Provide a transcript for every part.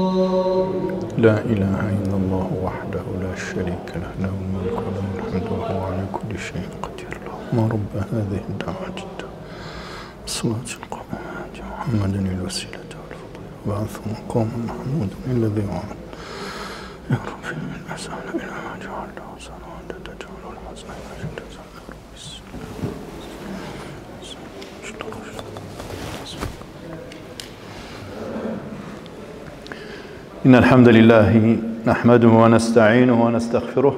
لا إله إلا الله وحده لا شريك له، له الملك وله الحمد وهو على كل شيء قدير. اللهم رب هذه الدعوة الصلاة القائمة محمدا الوسيلة والفضيلة وبعثه مقاما محمودا الذي وعد. يا رب من الأحسان إلى ما جعلته حسنا وأنت تجعل الحسن إلى ما تجعل. إن الحمد لله نحمده ونستعينه ونستغفره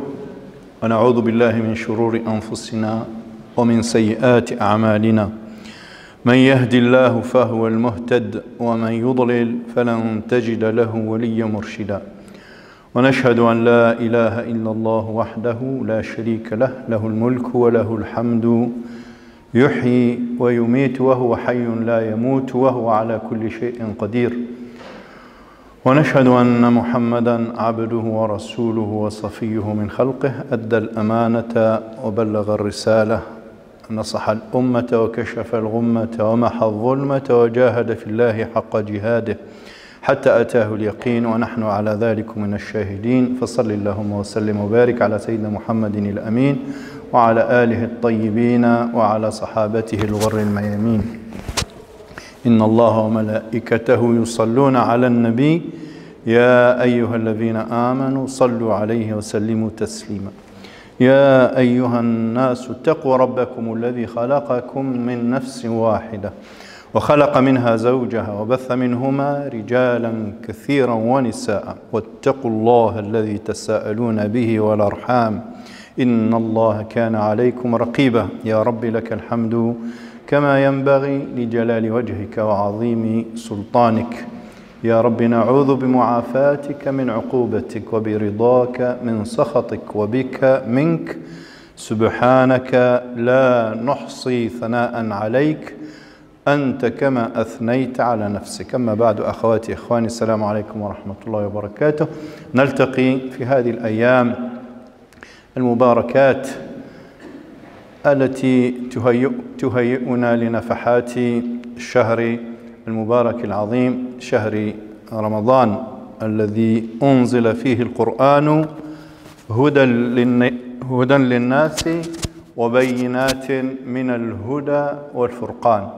ونعوذ بالله من شرور أنفسنا ومن سيئات أعمالنا. من يهد الله فهو المهتد ومن يضلل فلن تجد له وليا مرشدا. ونشهد أن لا إله إلا الله وحده لا شريك له، له الملك وله الحمد يحيي ويميت وهو حي لا يموت وهو على كل شيء قدير. ونشهد أن محمدًا عبده ورسوله وصفيه من خلقه، أدى الأمانة وبلغ الرسالة، نصح الأمة وكشف الغمة ومحى الظلمة وجاهد في الله حق جهاده حتى أتاه اليقين، ونحن على ذلك من الشاهدين. فصل اللهم وسلم وبارك على سيدنا محمد الأمين وعلى آله الطيبين وعلى صحابته الغر الميامين. إن الله وملائكته يصلون على النبي يا أيها الذين آمنوا صلوا عليه وسلموا تسليما. يا أيها الناس اتقوا ربكم الذي خلقكم من نفس واحدة وخلق منها زوجها وبث منهما رجالا كثيرا ونساء، واتقوا الله الذي تساءلون به والأرحام إن الله كان عليكم رقيبا. يا رب لك الحمد كما ينبغي لجلال وجهك وعظيم سلطانك. يا رب نعوذ بمعافاتك من عقوبتك وبرضاك من سخطك وبك منك، سبحانك لا نحصي ثناء عليك أنت كما أثنيت على نفسك. أما بعد، أخواتي إخواني، السلام عليكم ورحمة الله وبركاته. نلتقي في هذه الأيام المباركات التي تهيئنا لنفحات الشهر المبارك العظيم، شهر رمضان الذي أنزل فيه القرآن هدى للناس وبينات من الهدى والفرقان.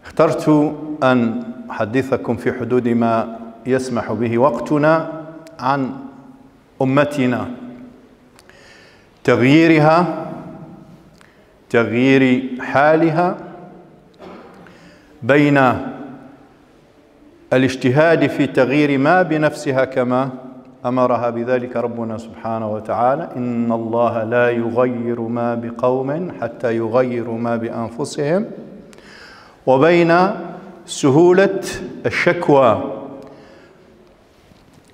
اخترت أن أحدثكم في حدود ما يسمح به وقتنا عن أمتنا، تغييرها، تغيير حالها بين الاجتهاد في تغيير ما بنفسها كما أمرها بذلك ربنا سبحانه وتعالى، إن الله لا يغير ما بقوم حتى يغيروا ما بأنفسهم، وبين سهولة الشكوى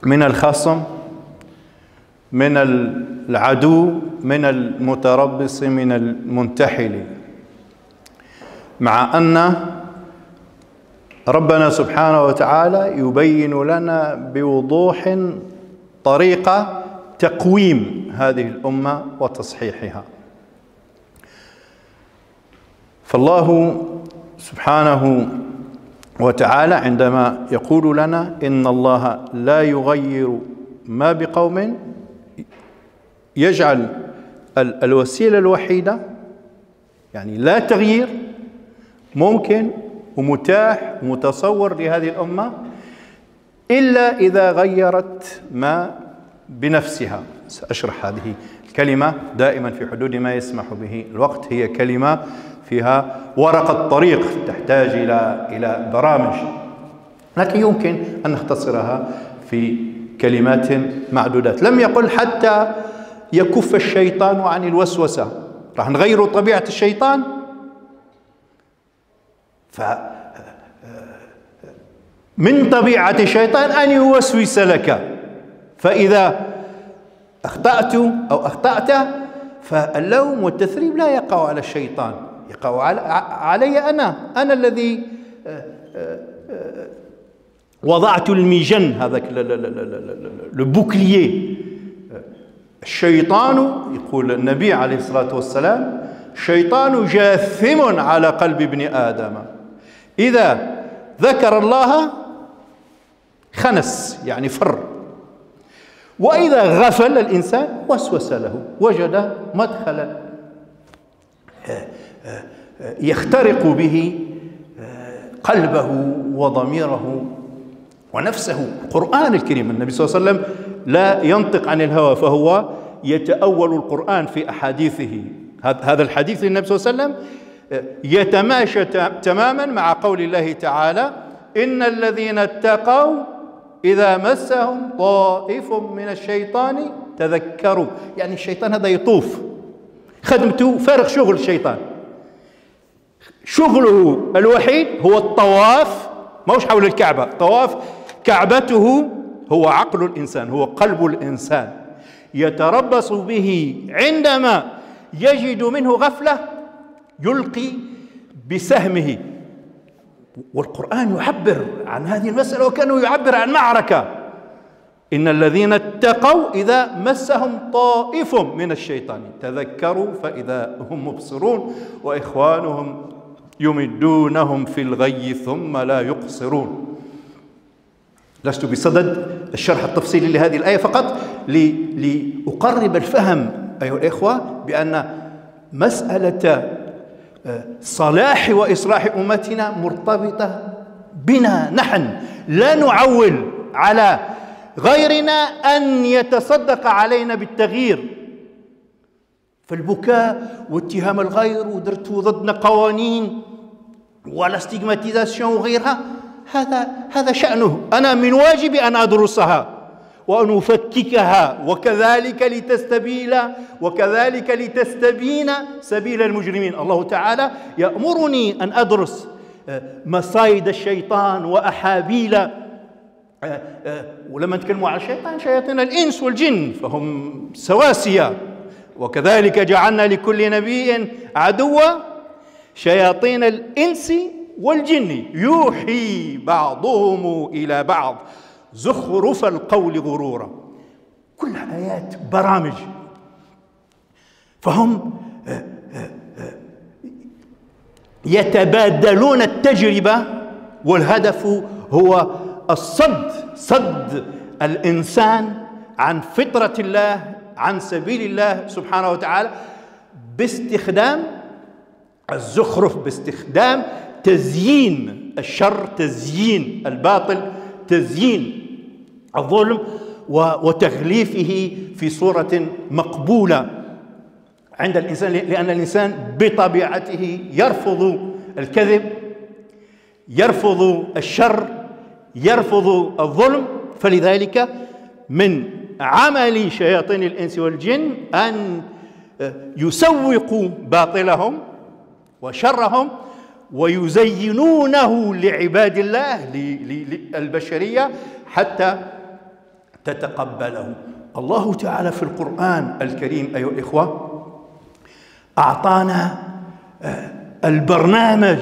من الخصم، من العدو، من المتربص، من المنتحل، مع أن ربنا سبحانه وتعالى يبين لنا بوضوح طريقة تقويم هذه الأمة وتصحيحها. فالله سبحانه وتعالى عندما يقول لنا إن الله لا يغير ما بقوم، يجعل الوسيلة الوحيدة، يعني لا تغيير ممكن ومتاح ومتصور لهذه الأمة إلا إذا غيرت ما بنفسها. سأشرح هذه الكلمة دائما في حدود ما يسمح به الوقت، هي كلمة فيها ورقة طريق تحتاج إلى برامج، لكن يمكن أن نختصرها في كلمات معدودات. لم يقل حتى يكف الشيطان عن الوسوسة، راح نغير طبيعة الشيطان، من طبيعة الشيطان أن يوسوس لك، فإذا أخطأت أو أخطأت فاللوم والتثريب لا يقع على الشيطان، يقع علي أنا الذي وضعت الميجن، هذاك البوكلييه. الشيطان، يقول النبي عليه الصلاة والسلام، الشيطان جاثم على قلب ابن آدم، إذا ذكر الله خنس يعني فر. وإذا غفل الإنسان وسوس له، وجد مدخلا يخترق به قلبه وضميره ونفسه. القرآن الكريم، النبي صلى الله عليه وسلم لا ينطق عن الهوى، فهو يتأول القرآن في أحاديثه. هذا الحديث للنبي صلى الله عليه وسلم يتماشى تماما مع قول الله تعالى: إن الذين اتقوا إذا مسهم طائف من الشيطان تذكروا. يعني الشيطان هذا يطوف، خدمته فارغ شغل الشيطان، شغله الوحيد هو الطواف، موش حول الكعبة، طواف كعبته هو عقل الإنسان، هو قلب الإنسان، يتربص به عندما يجد منه غفلة يلقي بسهمه. والقرآن يعبر عن هذه المسألة وكأنه يعبر عن معركة: إن الذين اتقوا إذا مسهم طائف من الشيطان تذكروا فإذا هم مبصرون وإخوانهم يمدونهم في الغي ثم لا يقصرون. لست بصدد الشرح التفصيلي لهذه الآية، فقط لأقرب الفهم أيها الإخوة بأن مسألة صلاح وإصلاح أمتنا مرتبطة بنا نحن. لا نعول على غيرنا أن يتصدق علينا بالتغيير، فالبكاء واتهام الغير ودرتوا ضدنا قوانين ولا ستيغماتيزاسيون وغيرها، هذا شأنه. أنا من واجبي أن أدرسها وأن أفككها، وكذلك لتستبين سبيل المجرمين. الله تعالى يأمرني أن أدرس مصايد الشيطان وأحابيل. ولما نتكلموا على الشيطان، شياطين الإنس والجن فهم سواسية، وكذلك جعلنا لكل نبي عدوا شياطين الإنس والجن يوحي بعضهم إلى بعض زخرف القول غرورا. كلها آيات برامج. فهم يتبادلون التجربة، والهدف هو صد الإنسان عن فطرة الله، عن سبيل الله سبحانه وتعالى، باستخدام الزخرف، باستخدام تزيين الشر، تزيين الباطل، تزيين الظلم وتغليفه في صورة مقبولة عند الإنسان، لأن الإنسان بطبيعته يرفض الكذب، يرفض الشر، يرفض الظلم. فلذلك من عمل شياطين الإنس والجن أن يسوقوا باطلهم وشرهم ويزينونه لعباد الله، للبشرية، حتى تتقبله. الله تعالى في القرآن الكريم أيها الإخوة أعطانا البرنامج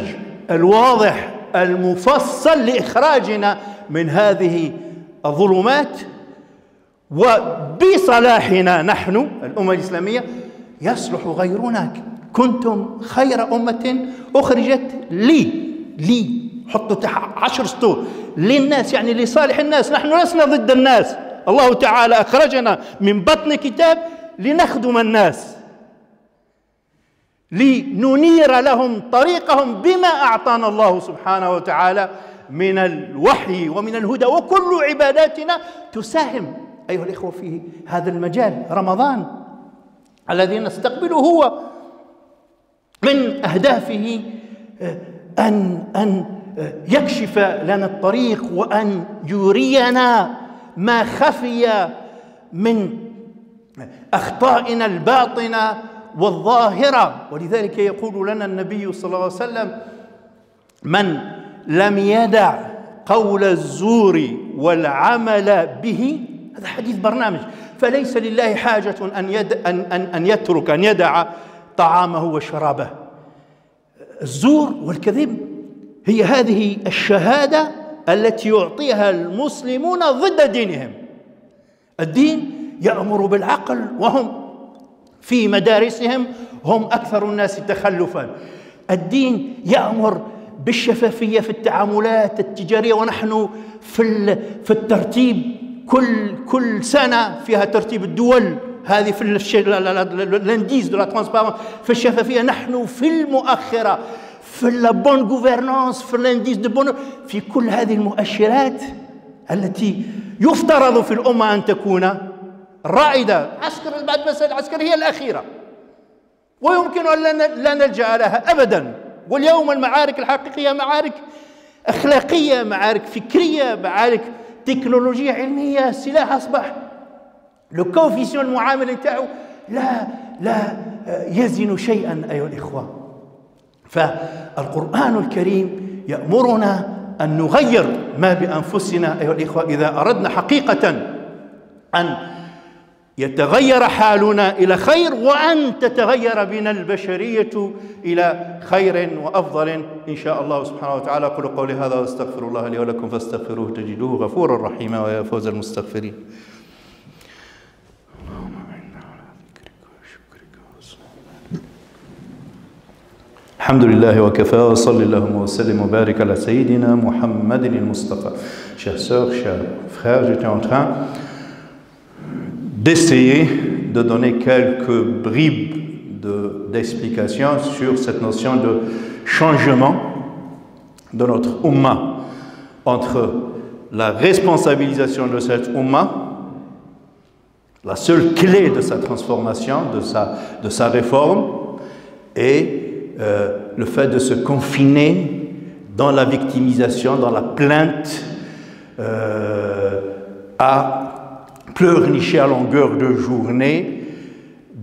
الواضح المفصل لإخراجنا من هذه الظلمات، وبصلاحنا نحن الأمة الإسلامية يصلح غيرنا. كنتم خير أمة أخرجت لي حطوا تحت 10 سطور للناس، يعني لصالح الناس. نحن لسنا ضد الناس، الله تعالى أخرجنا من بطن كتاب لنخدم الناس، لننير لهم طريقهم بما أعطانا الله سبحانه وتعالى من الوحي ومن الهدى. وكل عباداتنا تساهم أيها الإخوة في هذا المجال. رمضان الذي نستقبله هو من أهدافه أن يكشف لنا الطريق، وأن يرينا ما خفي من أخطائنا الباطنة والظاهرة. ولذلك يقول لنا النبي صلى الله عليه وسلم: من لم يدع قول الزور والعمل به، هذا حديث برنامج، فليس لله حاجة أن يترك، أن يدع طعامه وشرابه. الزور والكذب هي هذه الشهادة التي يعطيها المسلمون ضد دينهم. الدين يأمر بالعقل، وهم في مدارسهم هم أكثر الناس تخلفا. الدين يأمر بالشفافية في التعاملات التجارية، ونحن في الترتيب كل سنة فيها ترتيب الدول هذه في الانديز دو لا ترانسبارونس، في الشفافية نحن في المؤخرة، في لا بون غوفرنانس، في الانديز دو بون، في كل هذه المؤشرات التي يفترض في الأمة أن تكون رائدة. عسكر بعد مسألة العسكر هي الأخيرة ويمكن أن لا نلجأ لها أبدا. واليوم المعارك الحقيقية معارك أخلاقية، معارك فكرية، معارك تكنولوجية علمية. السلاح أصبح لو كوفيسيون المعاملة نتاعو لا يزن شيئا أيها الإخوة. فالقرآن الكريم يأمرنا أن نغير ما بأنفسنا أيها الإخوة إذا أردنا حقيقة أن يتغير حالنا إلى خير، وأن تتغير بنا البشرية إلى خير وأفضل إن شاء الله سبحانه وتعالى. أقول قولي هذا وأستغفر الله لي ولكم فاستغفروه تجدوه غفورا رحيما، ويا فوز المستغفرين. الحمد لله وكفى وصلى اللهم وسلم وبارك على سيدنا محمد المصطفى. Chers sœurs, chers frères, j'étais en train d'essayer de donner quelques bribes d'explications sur cette notion de changement de notre Ummah, entre la responsabilisation de cette Ummah, la seule clé de sa transformation, de sa réforme, et le fait de se confiner dans la victimisation, dans la plainte, à pleurnicher à longueur de journée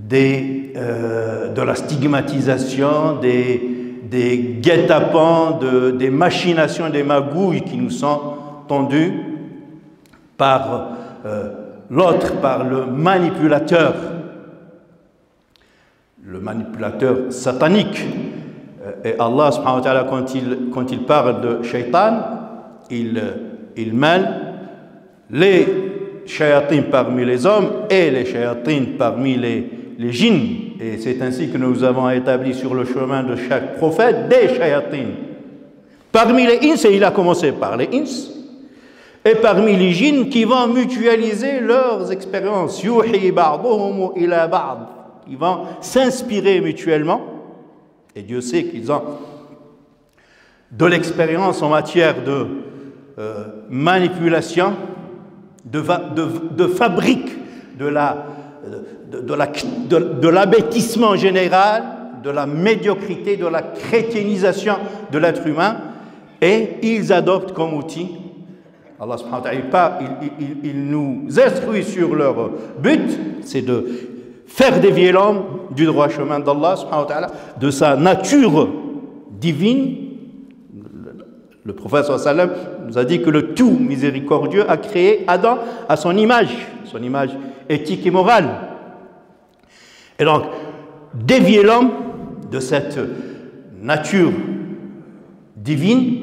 de la stigmatisation, des guet-apens, des machinations, des magouilles qui nous sont tendues par l'autre, par le manipulateur satanique. Et Allah subhanahu wa ta'ala, quand il parle de shaitan, il mêle les shayatins parmi les hommes et les shayatins parmi les djinns. Et c'est ainsi que nous avons établi sur le chemin de chaque prophète des shayatins. Parmi les ins, et il a commencé par les ins, et parmi les djinns qui vont mutualiser leurs expériences. Yuhi ba'duhum ila ba'd. Ils vont s'inspirer mutuellement, et Dieu sait qu'ils ont de l'expérience en matière de manipulation, de fabrique de l'abêtissement général, de la médiocrité, de la chrétienisation de l'être humain, et ils adoptent comme outil. Allah subhanahu wa ta'ala, il nous instruit sur leur but, c'est de faire dévier l'homme du droit chemin d'Allah subhanahu wa ta'ala, de sa nature divine. Le prophète sallallahu alayhi wa sallam nous a dit que le tout miséricordieux a créé Adam à son image éthique et morale. Et donc, dévier l'homme de cette nature divine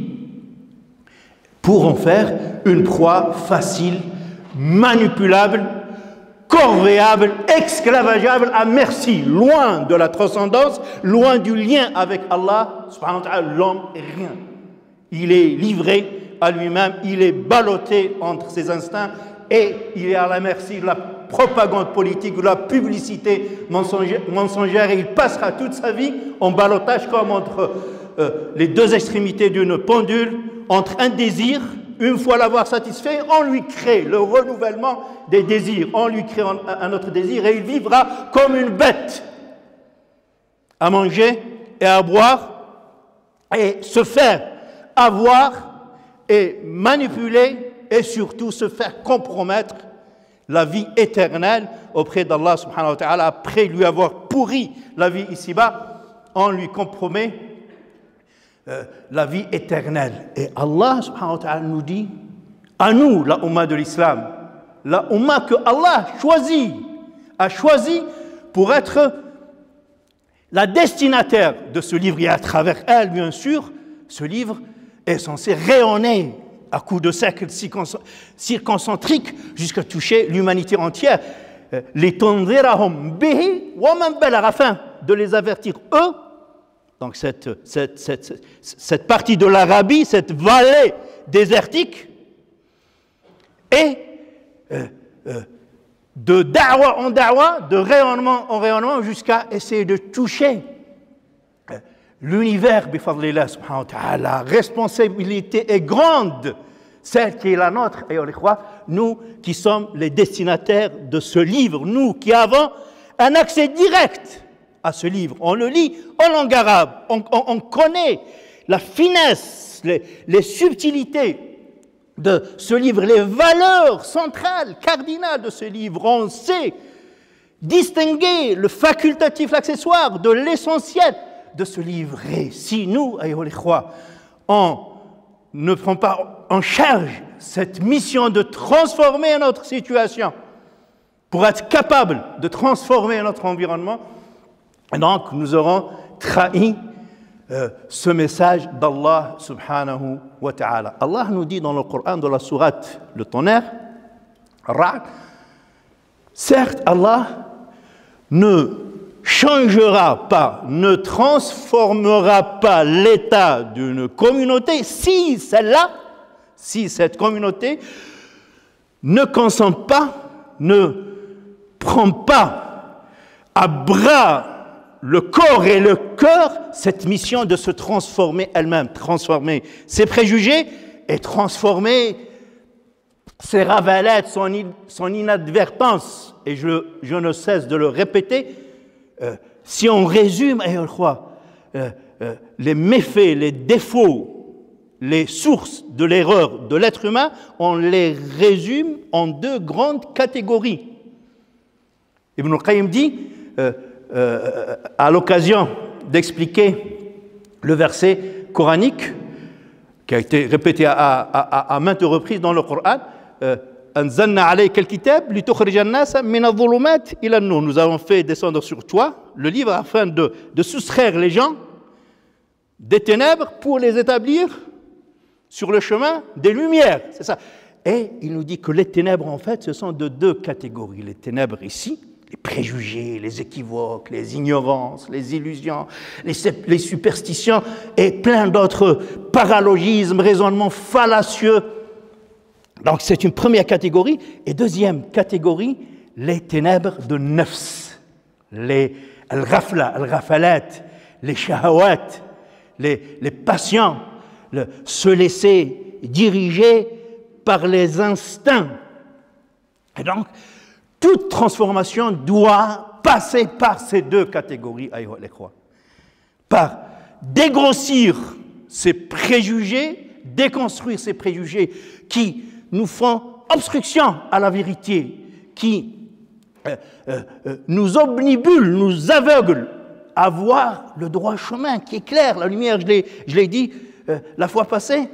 pour en faire une proie facile, manipulable, corvéable, esclavageable à merci, loin de la transcendance, loin du lien avec Allah subhanahu wa ta'ala. L'homme est rien. Il est livré à lui-même, il est ballotté entre ses instincts et il est à la merci de la propagande politique, de la publicité mensongère, et il passera toute sa vie en ballottage comme entre les deux extrémités d'une pendule, entre un désir. Une fois l'avoir satisfait, on lui crée le renouvellement des désirs, on lui crée un autre désir, et il vivra comme une bête à manger et à boire et se faire avoir et manipuler, et surtout se faire compromettre la vie éternelle auprès d'Allah subhanahu wa ta'ala. Après lui avoir pourri la vie ici-bas, on lui compromet la vie éternelle. Et Allah subhanahu wa ta'ala nous dit, à nous, la Ummah de l'Islam, la Ummah que Allah a choisi pour être la destinataire de ce livre, et à travers elle, bien sûr, ce livre est censé rayonner à coups de cercles circoncentriques jusqu'à toucher l'humanité entière. Les tunzirahum bihi wa man balagha, afin de les avertir eux donc cette partie de l'Arabie, cette vallée désertique, et de da'wa en da'wa, de rayonnement en rayonnement, jusqu'à essayer de toucher l'univers, bifadlillah subhanahu wa ta'ala. La responsabilité est grande, celle qui est la nôtre, et nous qui sommes les destinataires de ce livre, nous qui avons un accès direct à ce livre. On le lit en langue arabe, on connaît la finesse, les subtilités de ce livre, les valeurs centrales, cardinales de ce livre. On sait distinguer le facultatif, l'accessoire de l'essentiel de ce livre. Et si nous, on ne prend pas en charge cette mission de transformer notre situation pour être capable de transformer notre environnement, donc nous aurons trahi ce message d'Allah subhanahu wa ta'ala. Allah nous dit dans le Coran, dans la sourate Le Tonnerre, Ra'd, certes Allah ne changera pas, ne transformera pas l'état d'une communauté si celle-là, si cette communauté ne consent pas, ne prend pas à bras le corps et le cœur cette mission de se transformer elle-même, transformer ses préjugés et transformer ses ravalettes, son inadvertance. Et je ne cesse de le répéter, si on résume, les méfaits, les défauts, les sources de l'erreur de l'être humain, on les résume en deux grandes catégories. Ibn al-Qayyim dit, à l'occasion d'expliquer le verset coranique qui a été répété à maintes reprises dans le Coran, nous avons fait descendre sur toi le livre afin de soustraire les gens des ténèbres pour les établir sur le chemin des lumières. C'est ça. Et il nous dit que les ténèbres, en fait, ce sont de deux catégories. Les ténèbres ici, les préjugés, les équivoques, les ignorances, les illusions, les superstitions et plein d'autres paralogismes, raisonnements fallacieux. Donc c'est une première catégorie. Et deuxième catégorie, les ténèbres de nafs, les al-ghafla, al-ghafalat, les shahawat, les passions, se laisser diriger par les instincts. Et donc, toute transformation doit passer par ces deux catégories, par dégrossir ces préjugés, déconstruire ces préjugés qui nous font obstruction à la vérité, qui nous obnubilent, nous aveuglent à voir le droit chemin qui est clair. La lumière, je l'ai dit la fois passée,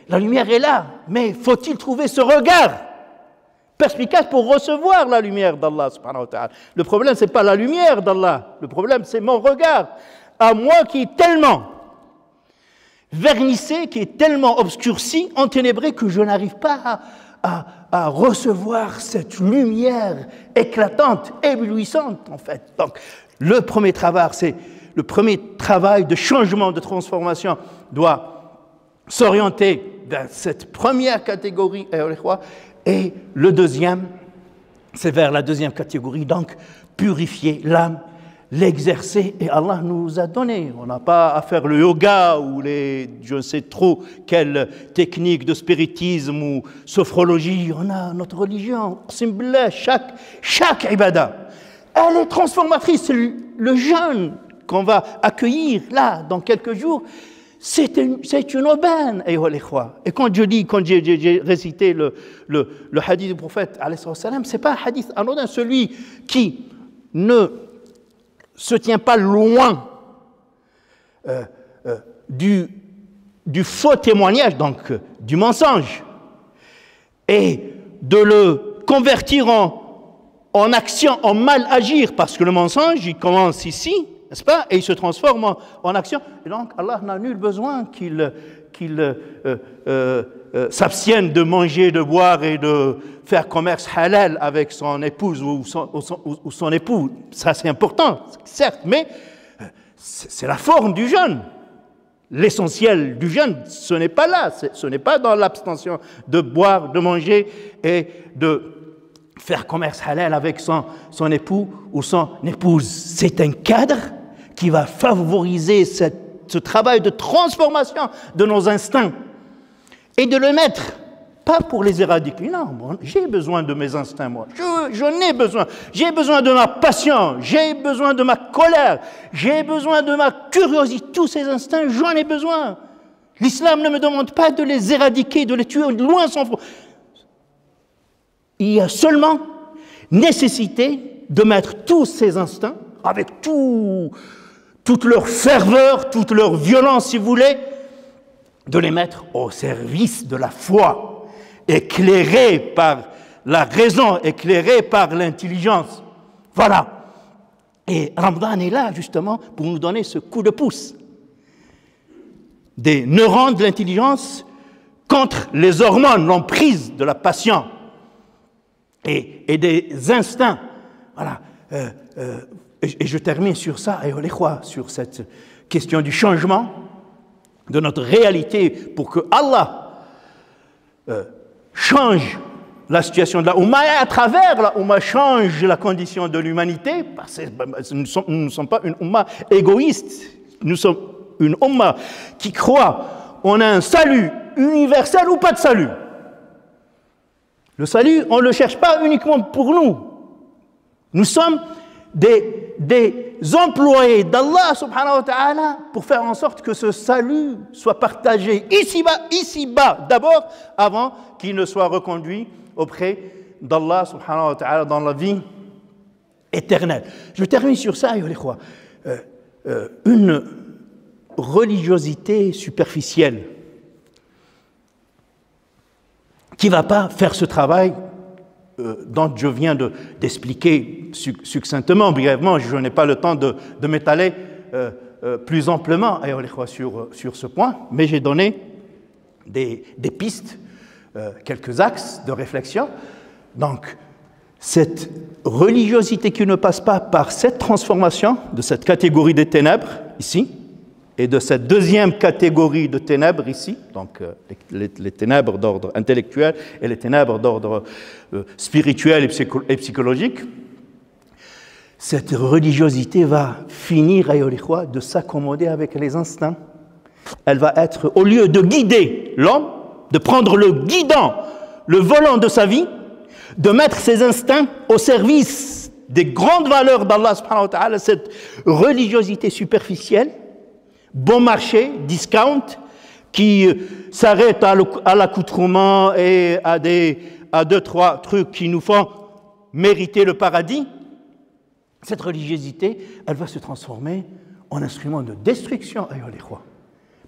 la lumière est là, mais faut-il trouver ce regard perspicace pour recevoir la lumière d'Allah subhanahu wa ta'ala. Le problème, ce n'est pas la lumière d'Allah, le problème, c'est mon regard à moi qui est tellement vernissé, qui est tellement obscurci, enténébré, que je n'arrive pas à recevoir cette lumière éclatante, éblouissante, en fait. Donc, le premier travail de changement, de transformation doit s'orienter vers cette première catégorie, et le deuxième, c'est vers la deuxième catégorie, donc purifier l'âme, l'exercer, et Allah nous a donné. On n'a pas à faire le yoga ou je ne sais trop quelle technique de spiritisme ou sophrologie. On a notre religion, chaque ibada. Elle est transformatrice. Le jeûne qu'on va accueillir là, dans quelques jours, c'est une aubaine. Et quand j'ai récité le hadith du prophète, ce n'est pas un hadith anodin, celui qui ne se tient pas loin du faux témoignage, donc du mensonge, et de le convertir en action, en mal agir, parce que le mensonge, il commence ici, n'est-ce pas? Et il se transforme en action. Et donc, Allah n'a nul besoin qu'il s'abstienne de manger, de boire et de faire commerce halal avec son épouse ou son époux. Ça, c'est important, certes, mais C'est la forme du jeûne. L'essentiel du jeûne, ce n'est pas là, ce n'est pas dans l'abstention de boire, de manger et de faire commerce halal avec son époux ou son épouse. C'est un cadre qui va favoriser ce travail de transformation de nos instincts et de le mettre, pas pour les éradiquer. Non, j'ai besoin de mes instincts, moi. J'en ai besoin. J'ai besoin de ma passion, j'ai besoin de ma colère, j'ai besoin de ma curiosité. Tous ces instincts, j'en ai besoin. L'islam ne me demande pas de les éradiquer, de les tuer, loin s'en faut. Il y a seulement nécessité de mettre tous ces instincts, avec toute leur ferveur, toute leur violence, si vous voulez, de les mettre au service de la foi, éclairés par la raison, éclairés par l'intelligence. Voilà. Et Ramadan est là, justement, pour nous donner ce coup de pouce. Des neurones de l'intelligence contre les hormones, l'emprise de la passion et des instincts. Voilà. Et je termine sur ça, sur cette question du changement de notre réalité pour que Allah change la situation de la Oumma et à travers la Oumma change la condition de l'humanité, parce que nous ne sommes pas une Oumma égoïste, nous sommes une Oumma qui croit en un salut universel ou pas de salut. Le salut, on ne le cherche pas uniquement pour nous. Nous sommes des employés d'Allah subhanahu wa ta'ala pour faire en sorte que ce salut soit partagé ici-bas d'abord, avant qu'il ne soit reconduit auprès d'Allah subhanahu wa ta'ala dans la vie éternelle. Je termine sur ça, une religiosité superficielle qui ne va pas faire ce travail dont je viens d'expliquer succinctement, brièvement. Je n'ai pas le temps de m'étaler plus amplement sur ce point, mais j'ai donné des pistes, quelques axes de réflexion. Donc, cette religiosité qui ne passe pas par cette transformation de cette catégorie des ténèbres, ici, et de cette deuxième catégorie de ténèbres ici, donc les ténèbres d'ordre intellectuel et les ténèbres d'ordre spirituel et psychologique, cette religiosité va finir, de s'accommoder avec les instincts. Elle va être, au lieu de guider l'homme, de prendre le guidant, le volant de sa vie, de mettre ses instincts au service des grandes valeurs d'Allah subhanahu wa ta'ala, cette religiosité superficielle, bon marché, discount, qui s'arrête à l'accoutrement et à deux, trois trucs qui nous font mériter le paradis, cette religiosité, elle va se transformer en instrument de destruction,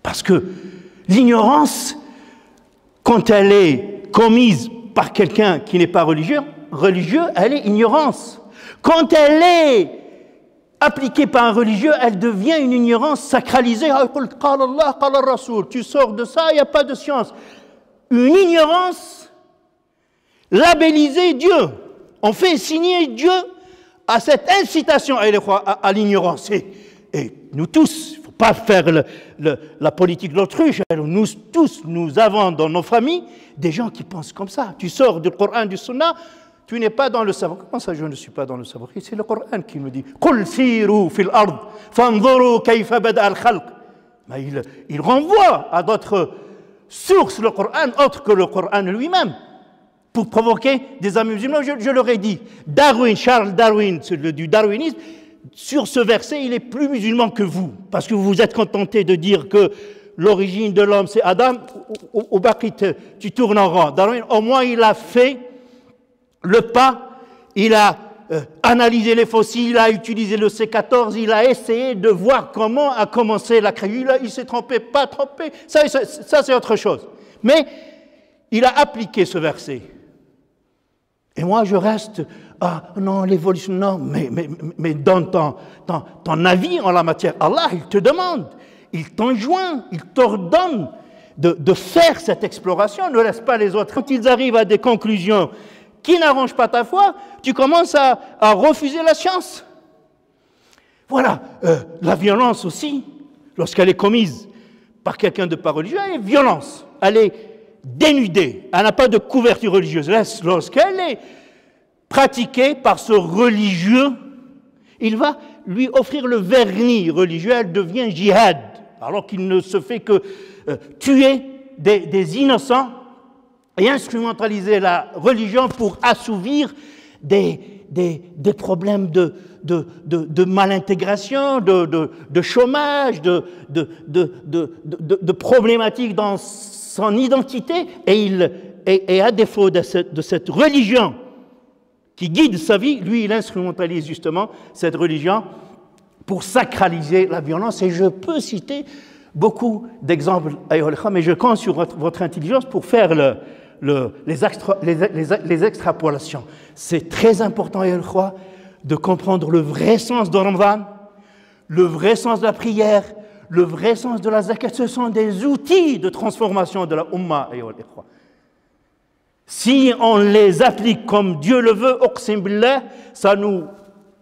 parce que l'ignorance, quand elle est commise par quelqu'un qui n'est pas religieux, elle est ignorance. Quand elle est appliquée par un religieux, elle devient une ignorance sacralisée. Tu sors de ça, il n'y a pas de science. Une ignorance labellisée Dieu. On fait signer Dieu à cette incitation à l'ignorance. Et nous tous, il ne faut pas faire la politique de l'autruche. Nous tous, nous avons dans nos familles des gens qui pensent comme ça. Tu sors du Coran, du Sunna, tu n'es pas dans le savoir. Comment ça, je ne suis pas dans le savoir? C'est le Coran qui nous dit قُلْ سِيرُوا فِي الْأَرْضِ فَانْظُرُوا كَيْفَ بَدَأَ الْخَلْقِ. Il renvoie à d'autres sources, le Coran, autre que le Coran lui-même, pour provoquer des amusements. Je leur ai dit, Charles Darwin, du darwinisme, sur ce verset, il est plus musulman que vous, parce que vous vous êtes contenté de dire que l'origine de l'homme, c'est Adam. Au Bakit, tu tournes en rond. Darwin, au moins, il a fait le pas, il a analysé les fossiles, il a utilisé le C14, il a essayé de voir comment a commencé la création. Il s'est trompé, pas trompé, ça c'est autre chose. Mais il a appliqué ce verset. Et moi je reste, non, l'évolution, non, mais dans ton avis en la matière, Allah, il te demande, il t'enjoint, il t'ordonne de faire cette exploration, ne laisse pas les autres. Quand ils arrivent à des conclusions qui n'arrangent pas ta foi, tu commences à refuser la science. Voilà, la violence aussi, lorsqu'elle est commise par quelqu'un de pas religieux, elle est violence, elle est dénudée, elle n'a pas de couverture religieuse. Lorsqu'elle est pratiquée par ce religieux, il va lui offrir le vernis religieux, elle devient djihad, alors qu'il ne se fait que tuer des innocents et instrumentaliser la religion pour assouvir des problèmes de malintégration, de chômage, de problématiques dans son identité, et à défaut de cette religion qui guide sa vie, lui, il instrumentalise justement cette religion pour sacraliser la violence. Et je peux citer beaucoup d'exemples, mais je compte sur votre intelligence pour faire les extrapolations. C'est très important, de comprendre le vrai sens de Ramadan, le vrai sens de la prière, le vrai sens de la zakat. Ce sont des outils de transformation de la Ummah. Si on les applique comme Dieu le veut, ça nous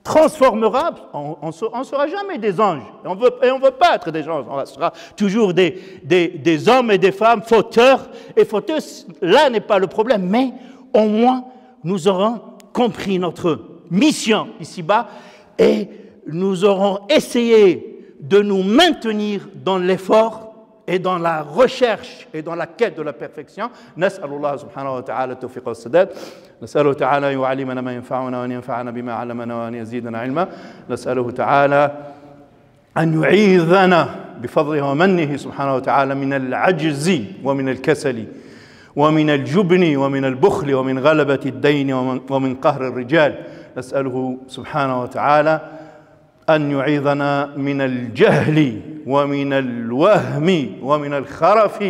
transformera. On ne sera jamais des anges. Et on veut pas être des anges. On sera toujours des hommes et des femmes fauteurs. Et fauteuses, là n'est pas le problème. Mais au moins, nous aurons compris notre mission ici-bas et nous aurons essayé de nous maintenir dans l'effort et dans la recherche et dans la quête de la perfection. نسأل الله سبحانه وتعالى التوفيق والسداد. نسأله تعالى أن يعلمنا ما ينفعنا وأن ينفعنا بما علمنا وأن يزيدنا علما. نسأله تعالى أن يعيذنا بفضله ومنه سبحانه وتعالى من العجز ومن الكسل ومن الجبن ومن البخل ومن غلبة الدين ومن قهر الرجال. نسأله سبحانه وتعالى أن يعيذنا من الجهل ومن الوهم ومن الخرف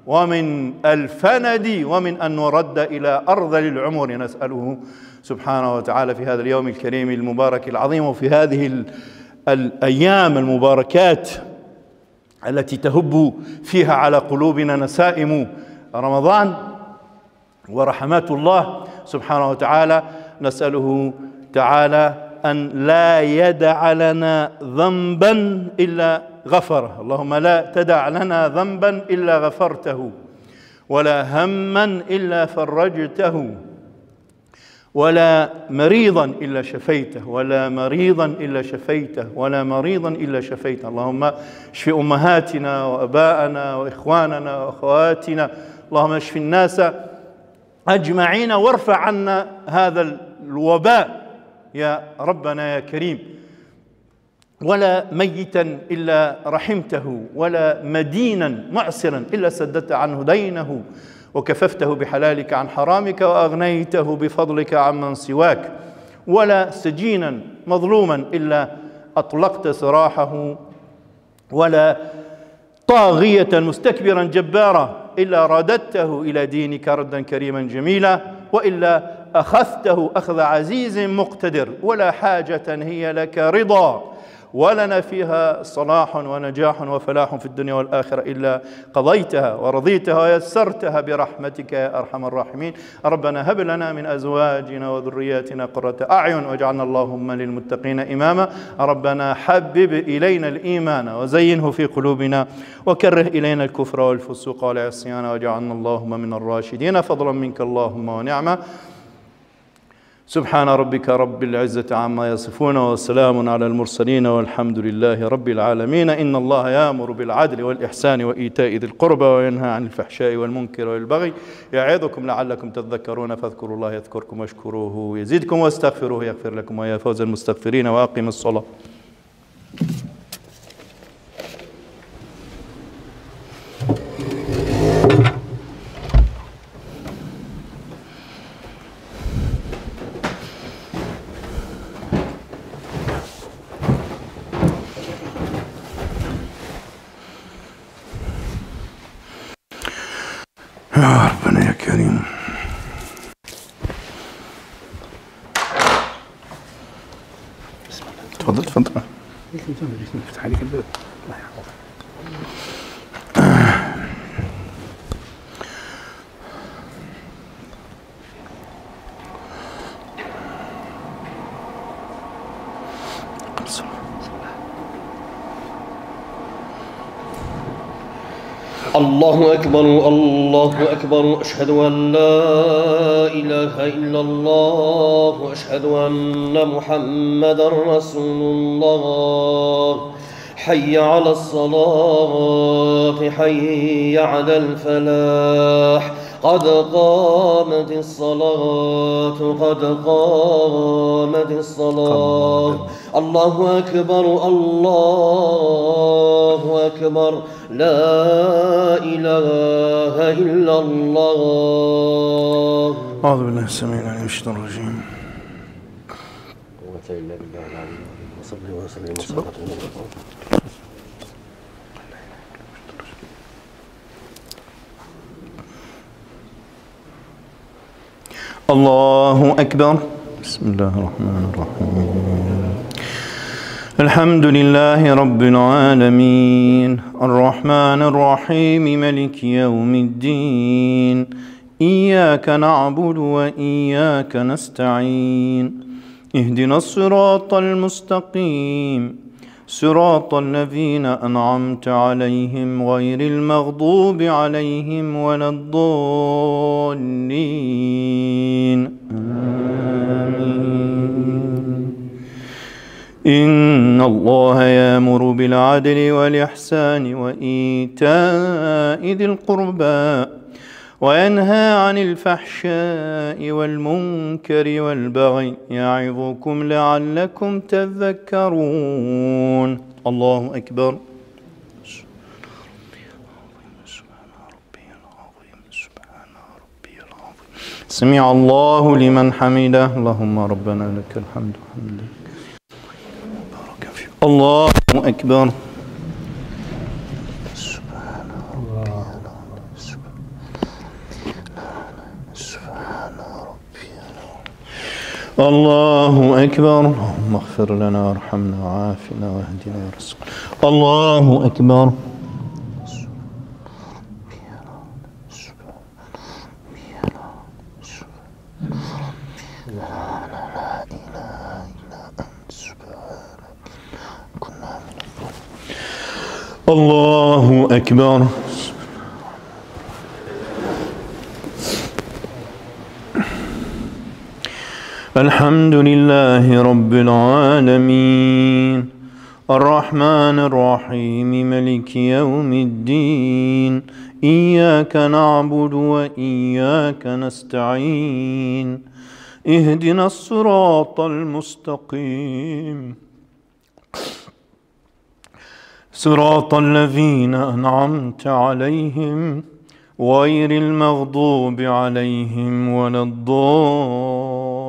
ومن الفند ومن أن نرد إلى أرذل العمر. نسأله سبحانه وتعالى في هذا اليوم الكريم المبارك العظيم وفي هذه الأيام المباركات التي تهب فيها على قلوبنا نسائم رمضان ورحمات الله سبحانه وتعالى. نسأله تعالى أن لا يدع لنا ذنبا إلا غفره. اللهم لا تدع لنا ذنبا إلا غفرته ولا هما إلا فرجته ولا مريضا إلا شفيته ولا مريضا إلا شفيته ولا مريضا إلا شفيته. اللهم اشف أمهاتنا وأباءنا وإخواننا وأخواتنا. اللهم اشف الناس أجمعين وارفع عنا هذا الوباء يا ربنا يا كريم. ولا ميتا إلا رحمته ولا مدينا معسرا إلا سددت عنه دينه وكففته بحلالك عن حرامك وأغنيته بفضلك عمن سواك. ولا سجينا مظلوما إلا أطلقت سراحه ولا طاغية مستكبرا جبارا إلا رددته إلى دينك ردا كريما جميلا وإلا أخذته أخذ عزيز مقتدر. ولا حاجة هي لك رضا ولنا فيها صلاح ونجاح وفلاح في الدنيا والآخرة إلا قضيتها ورضيتها ويسرتها برحمتك يا أرحم الراحمين. ربنا هب لنا من أزواجنا وذرياتنا قرة أعين واجعلنا اللهم للمتقين إماما. ربنا حبب إلينا الإيمان وزينه في قلوبنا وكره إلينا الكفر والفسوق والعصيان واجعلنا اللهم من الراشدين فضلا منك اللهم ونعمة. سبحان ربك رب العزة عما يصفون وسلام على المرسلين والحمد لله رب العالمين. إن الله يأمر بالعدل والإحسان وإيتاء ذي القربى وينهى عن الفحشاء والمنكر والبغي يعظكم لعلكم تذكرون فاذكروا الله يذكركم واشكروه يزدكم واستغفروه يغفر لكم ويا فوز المستغفرين. وأقم الصلاة. يا ربنا يا كريم. تفضل تفضل. افتح عليك الباب. الله يحفظك. الصلاة. الله أكبر الله أكبر أشهد أن لا إله إلا الله وأشهد أن محمدا رسول الله حي على الصلاة حي على الفلاح قد قامت الصلاة قد قامت الصلاة الله أكبر الله أكبر لا إله إلا الله. أعوذ بالله السميع العليم من الشيطان الرجيم. الله أكبر. بسم الله الرحمن الرحيم. الحمد لله رب العالمين الرحمن الرحيم ملك يوم الدين إياك نعبد وإياك نستعين اهدنا الصراط المستقيم صراط الذين أنعمت عليهم غير المغضوب عليهم ولا الضالين آمين. إن الله يأمر بالعدل والإحسان وإيتاء ذي القربى وينهى عن الفحشاء والمنكر والبغي يعظكم لعلكم تذكرون. الله أكبر. سمع الله لمن حمده. اللهم ربنا لك الحمد حمدا. الله أكبر. الله أكبر. اللهم اغفر لنا وارحمنا وعافنا واهدنا وارزقنا. الله أكبر. الله أكبر. الحمد لله رب العالمين الرحمن الرحيم ملك يوم الدين إياك نعبد وإياك نستعين اهدنا الصراط المستقيم صراط الذين أنعمت عليهم غير المغضوب عليهم ولا الضالين.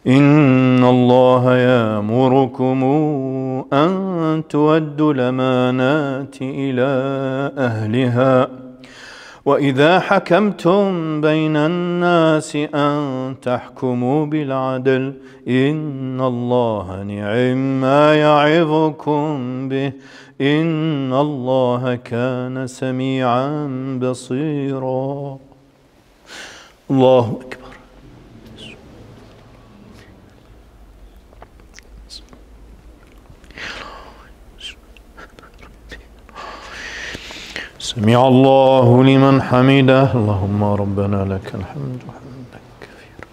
إن الله يأمركم أن تؤدوا الأمانات إلى أهلها وإذا حكمتم بين الناس أن تحكموا بالعدل إن الله نعم ما يعظكم به إن الله كان سميعا بصيرا. الله أكبر. سمع الله لمن حمده. اللهم ربنا لك الحمد حمدا كثيرا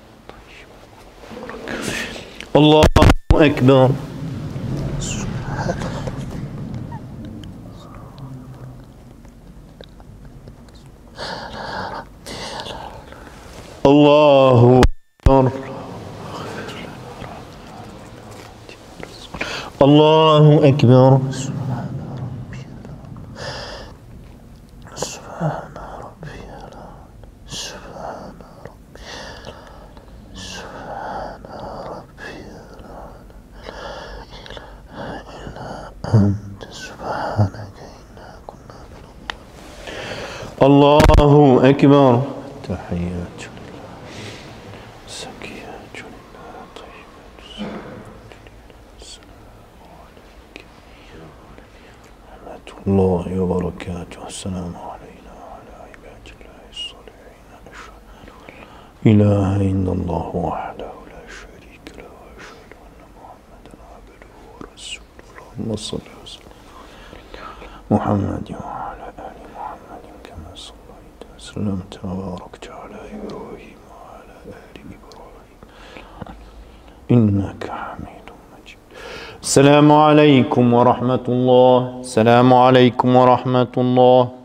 طيبا. الله أكبر. الله أكبر. الله أكبر. الله أكبر. تحيات لله زكيات لله طيبات السلام عليك ورحمة الله وبركاته. السلام علينا وعلى عباد الله الصالحين. أشهد أن لا إله إلا الله وحده لا شريك له وأشهد أن محمدا اللهم صل وسلم محمد وعلى آل محمد كما صليت وسلمت وباركت على إبراهيم وعلى آل إبراهيم إنك حميد مجيد. السلام عليكم ورحمة الله. السلام عليكم ورحمة الله.